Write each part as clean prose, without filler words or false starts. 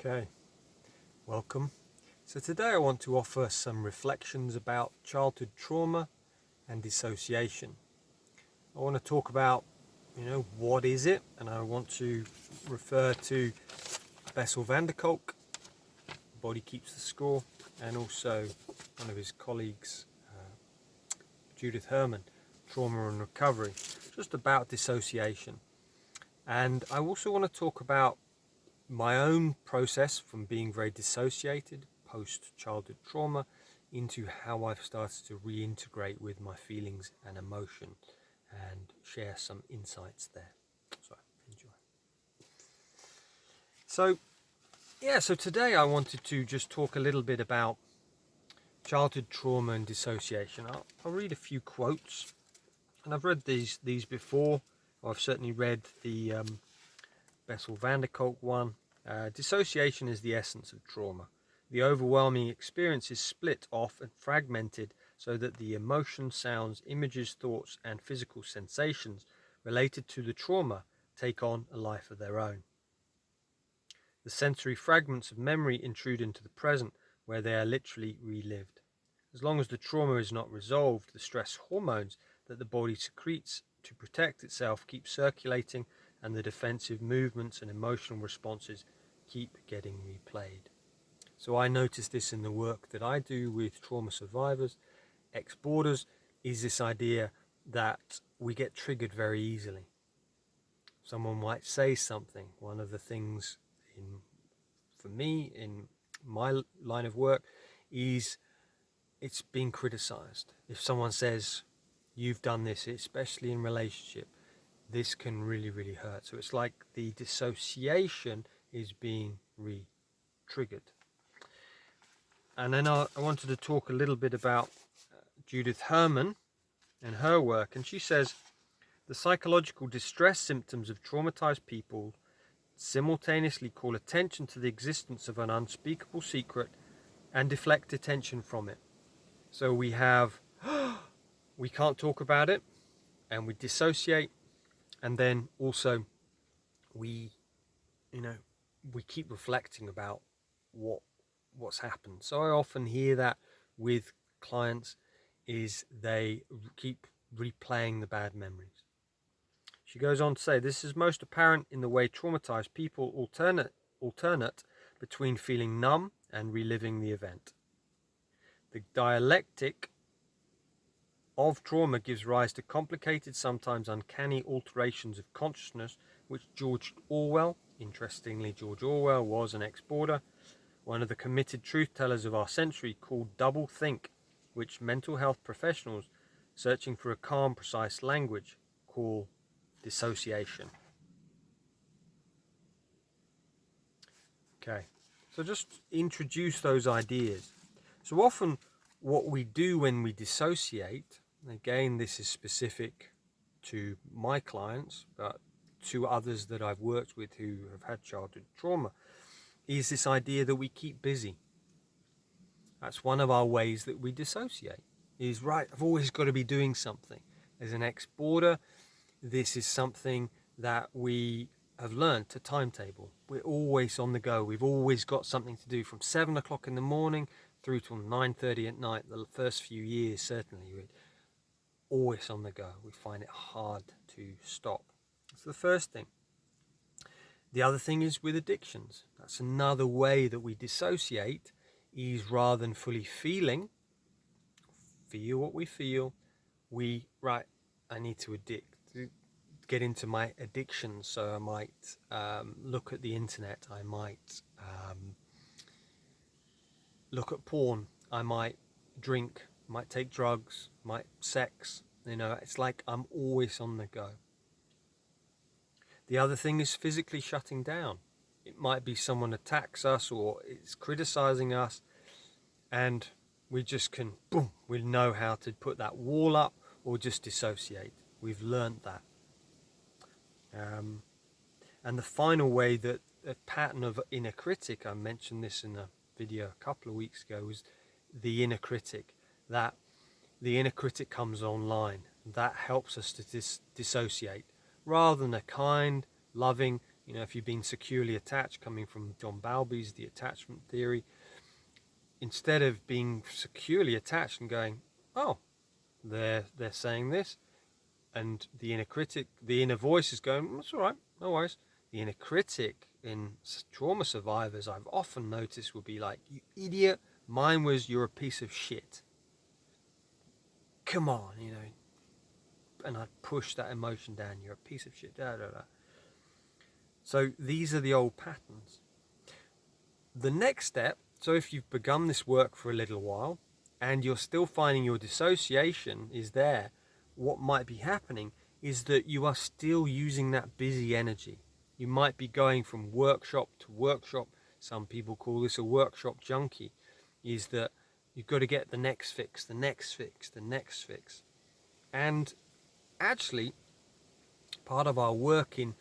Okay, welcome. So today I want to offer some reflections about childhood trauma and dissociation. I want to talk about, what is it? And I want to refer to Bessel Van der Kolk, Body Keeps the Score, and also one of his colleagues, Judith Herman, Trauma and Recovery, just about dissociation. And I also want to talk about my own process from being very dissociated post-childhood trauma into how I've started to reintegrate with my feelings and emotion and share some insights there. So enjoy. So today I wanted to just talk a little bit about childhood trauma and dissociation. I'll read a few quotes, and I've read these before. I've certainly read the Bessel Van der Kolk one. Dissociation is the essence of trauma. The overwhelming experience is split off and fragmented so that the emotions, sounds, images, thoughts, and physical sensations related to the trauma take on a life of their own. The sensory fragments of memory intrude into the present, where they are literally relived. As long as the trauma is not resolved, the stress hormones that the body secretes to protect itself keep circulating, and the defensive movements and emotional responses keep getting replayed. So I notice this in the work that I do with trauma survivors, ex-boarders, is this idea that we get triggered very easily. Someone might say something. One of the things for me in my line of work is it's being criticized. If someone says, you've done this, especially in relationship, this can really, really hurt. So it's like the dissociation is being re-triggered. And then I wanted to talk a little bit about Judith Herman and her work. And she says, the psychological distress symptoms of traumatized people simultaneously call attention to the existence of an unspeakable secret and deflect attention from it. So we have, we can't talk about it, and we dissociate. And then also we keep reflecting about what's happened. So I often hear that with clients is they keep replaying the bad memories. She goes on to say, this is most apparent in the way traumatized people alternate between feeling numb and reliving the event. The dialectic of trauma gives rise to complicated, sometimes uncanny alterations of consciousness, which George Orwell, interestingly George Orwell was an ex-boarder, one of the committed truth-tellers of our century, called double think, which mental health professionals searching for a calm, precise language call dissociation. Okay, so just introduce those ideas. So often what we do when we dissociate, again, this is specific to my clients, but to others that I've worked with who have had childhood trauma, is this idea that we keep busy. That's one of our ways that we dissociate. Is right, I've always got to be doing something. As an ex-boarder, this is something that we have learned to timetable. We're always on the go. We've always got something to do from 7 o'clock in the morning through till 9:30 at night. The first few years, certainly, we're always on the go. We find it hard to stop. That's the first thing. The other thing is with addictions. That's another way that we dissociate, is rather than fully feel what we feel, I need to get into my addictions. So I might look at the internet, I might look at porn, I might drink, might take drugs, might sex. It's like I'm always on the go. The other thing is physically shutting down. It might be someone attacks us or is criticizing us, and we just can, we know how to put that wall up or just dissociate. We've learned that. And the final way, that a pattern of inner critic, I mentioned this in a video a couple of weeks ago, was the inner critic. That the inner critic comes online. That helps us to dissociate. Rather than a kind, loving, You know, if you've been securely attached, coming from John Bowlby's The Attachment Theory, instead of being securely attached and going, oh, they're saying this, and the inner critic, the inner voice is going, that's all right, no worries. The inner critic in trauma survivors, I've often noticed, will be like, you idiot, mine was, you're a piece of shit. Come on, you know. And I'd push that emotion down, you're a piece of shit, da da da. So these are the old patterns. The next step, so if you've begun this work for a little while, and you're still finding your dissociation is there, what might be happening is that you are still using that busy energy. You might be going from workshop to workshop. Some people call this a workshop junkie, is that you've got to get the next fix, the next fix, the next fix. And actually, part of our work in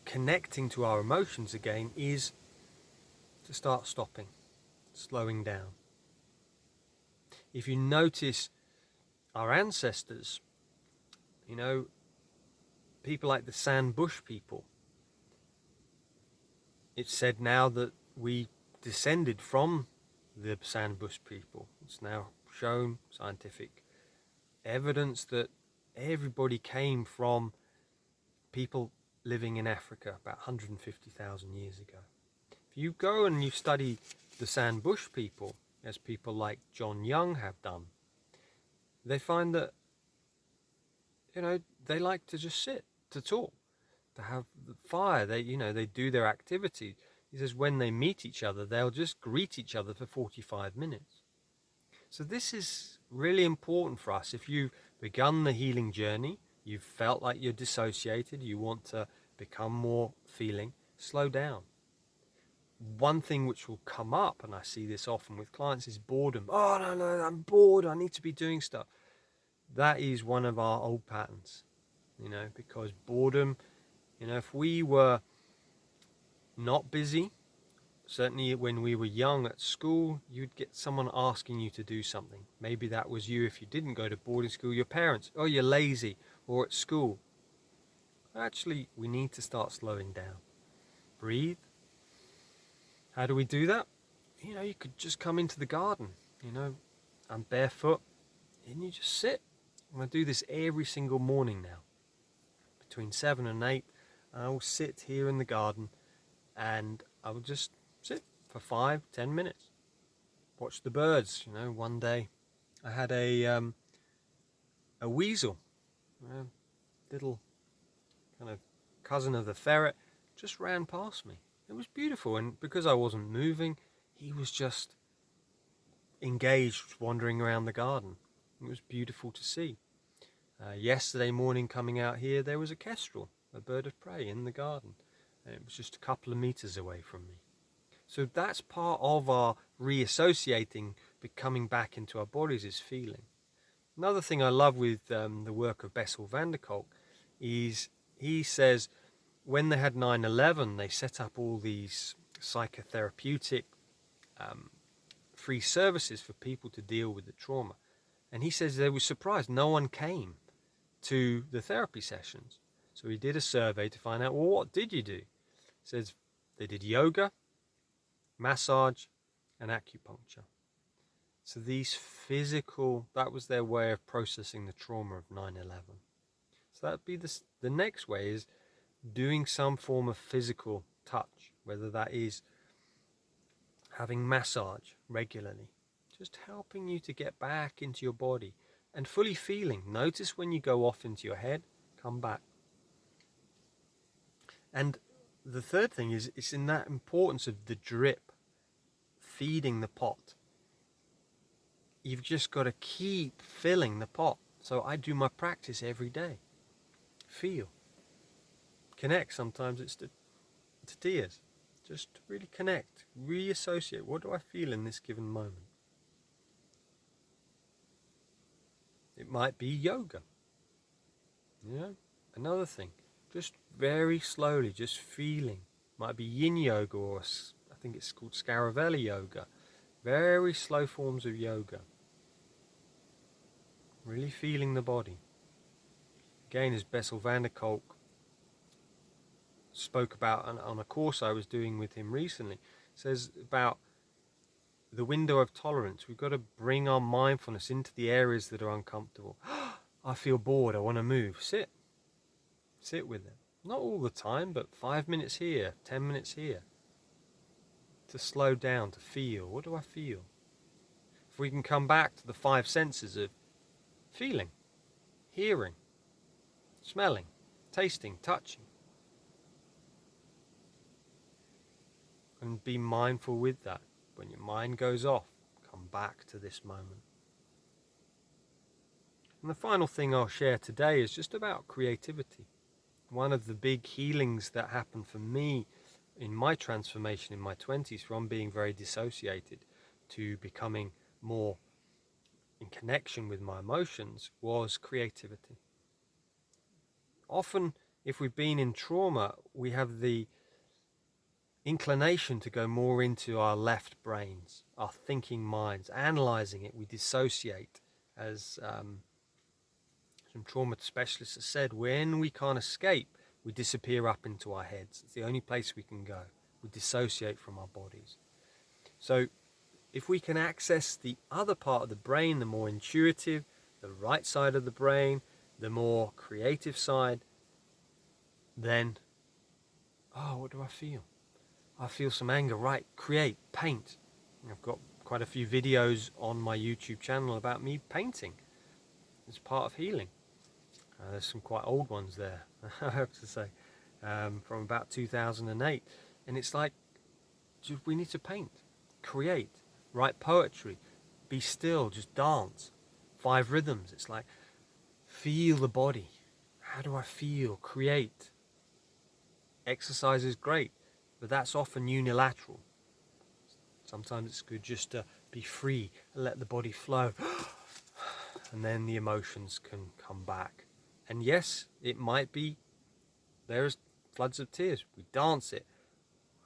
connecting to our emotions again is to start stopping, slowing down. If you notice our ancestors, you know, people like the Sand Bush people, it's said now that we descended from the Sand Bush people. It's now shown, scientific evidence, that everybody came from people living in Africa about 150,000 years ago. If you go and you study the Sand Bush people, as people like John Young have done, they find that, you know, they like to just sit, to talk, to have the fire. They, you know, they do their activity. He says when they meet each other, they'll just greet each other for 45 minutes. So this is really important for us. If you've begun the healing journey, you've felt like you're dissociated, you want to become more feeling, slow down. One thing which will come up, and I see this often with clients, is boredom. Oh, no, I'm bored, I need to be doing stuff. That is one of our old patterns, you know, because boredom, you know, if we were not busy, certainly when we were young at school, you'd get someone asking you to do something. Maybe that was you if you didn't go to boarding school, your parents, oh, you're lazy, or at school. Actually, we need to start slowing down. Breathe. How do we do that? You know, you could just come into the garden. You know, I'm barefoot, and you just sit. I'm going to do this every single morning now. Between 7 and 8, I will sit here in the garden, and I will just sit for 5-10 minutes. Watch the birds. You know, one day I had a weasel, little kind of cousin of the ferret, just ran past me. It was beautiful, and because I wasn't moving, he was just engaged, wandering around the garden. It was beautiful to see. Yesterday morning, coming out here, there was a kestrel, a bird of prey, in the garden, and it was just a couple of meters away from me. So that's part of our reassociating, coming back into our bodies, is feeling. Another thing I love with the work of Bessel Van der Kolk is he says, when they had 9/11, they set up all these psychotherapeutic free services for people to deal with the trauma. And he says they were surprised no one came to the therapy sessions. So he did a survey to find out, well, what did you do? He says they did yoga, massage, and acupuncture. So these physical, that was their way of processing the trauma of 9/11. So that'd be the next way, is doing some form of physical touch, whether that is having massage regularly, just helping you to get back into your body and fully feeling. Notice when you go off into your head, come back. And the third thing is, it's in that importance of the drip, feeding the pot. You've just got to keep filling the pot. So I do my practice every day. Feel. Connect. Sometimes it's to tears. Just to really connect, reassociate. What do I feel in this given moment? It might be yoga. You know, another thing. Just very slowly, just feeling. Might be yin yoga, or I think it's called Scaravelli yoga. Very slow forms of yoga. Really feeling the body. Again, as Bessel Van der Kolk spoke about on a course I was doing with him recently. It says about the window of tolerance. We've got to bring our mindfulness into the areas that are uncomfortable. I feel bored, I want to move. Sit with it. Not all the time, but 5 minutes here, 10 minutes here. To slow down, to feel. What do I feel? If we can come back to the 5 senses of feeling, hearing, smelling, tasting, touching, and be mindful with that. When your mind goes off, come back to this moment. And the final thing I'll share today is just about creativity. One of the big healings that happened for me in my transformation in my 20s, from being very dissociated to becoming more in connection with my emotions, was creativity. Often, if we've been in trauma, we have the inclination to go more into our left brains, our thinking minds, analyzing it. We dissociate. As some trauma specialists have said, when we can't escape, we disappear up into our heads. It's the only place we can go. We dissociate from our bodies. So if we can access the other part of the brain, the more intuitive, the right side of the brain, the more creative side, then, what do I feel? I feel some anger. Right, create, paint. I've got quite a few videos on my YouTube channel about me painting. It's part of healing. There's some quite old ones there, I have to say, from about 2008. And it's like, we need to paint, create, write poetry, be still, just dance. 5 rhythms. It's like, feel the body. How do I feel? Create. Exercise is great, but that's often unilateral. Sometimes it's good just to be free and let the body flow. And then the emotions can come back. And yes, it might be there's floods of tears. We dance it.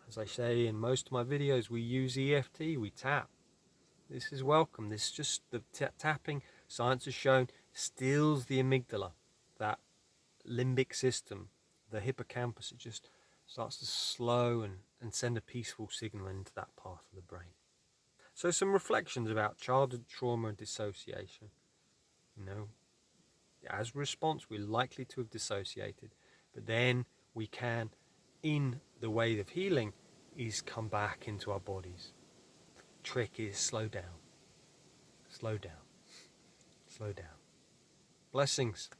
As I say in most of my videos, we use EFT, we tap. This is welcome. This is just the tapping. Science has shown stills the amygdala, that limbic system, the hippocampus. It just starts to slow and send a peaceful signal into that part of the brain. So some reflections about childhood trauma and dissociation. As a response, we're likely to have dissociated, but then we can, in the way of healing, is come back into our bodies. The trick is slow down, slow down, slow down. Blessings.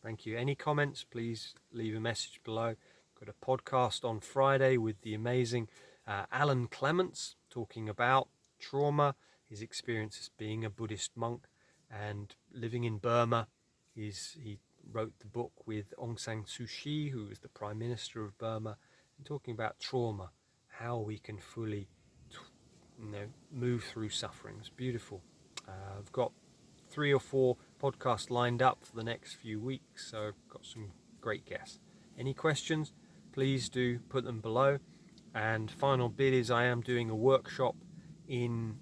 Thank you. Any comments, please leave a message below. Got a podcast on Friday with the amazing Alan Clements, talking about trauma, his experiences being a Buddhist monk and living in Burma. He wrote the book with Aung San Suu Kyi, who was the Prime Minister of Burma, and talking about trauma, how we can fully move through sufferings. Beautiful. I've got 3 or 4 podcasts lined up for the next few weeks, so I've got some great guests. Any questions, please do put them below. And final bit is I am doing a workshop in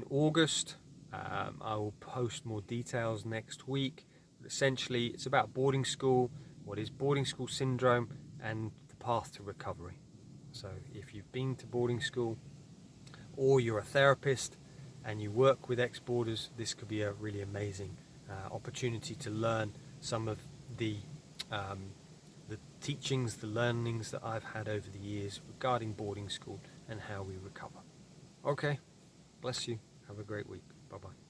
August. I will post more details next week. But essentially, it's about boarding school, what is boarding school syndrome, and the path to recovery. So if you've been to boarding school, or you're a therapist and you work with ex-boarders, this could be a really amazing opportunity to learn some of the teachings, the learnings that I've had over the years regarding boarding school and how we recover. Okay, bless you. Have a great week. Bye-bye.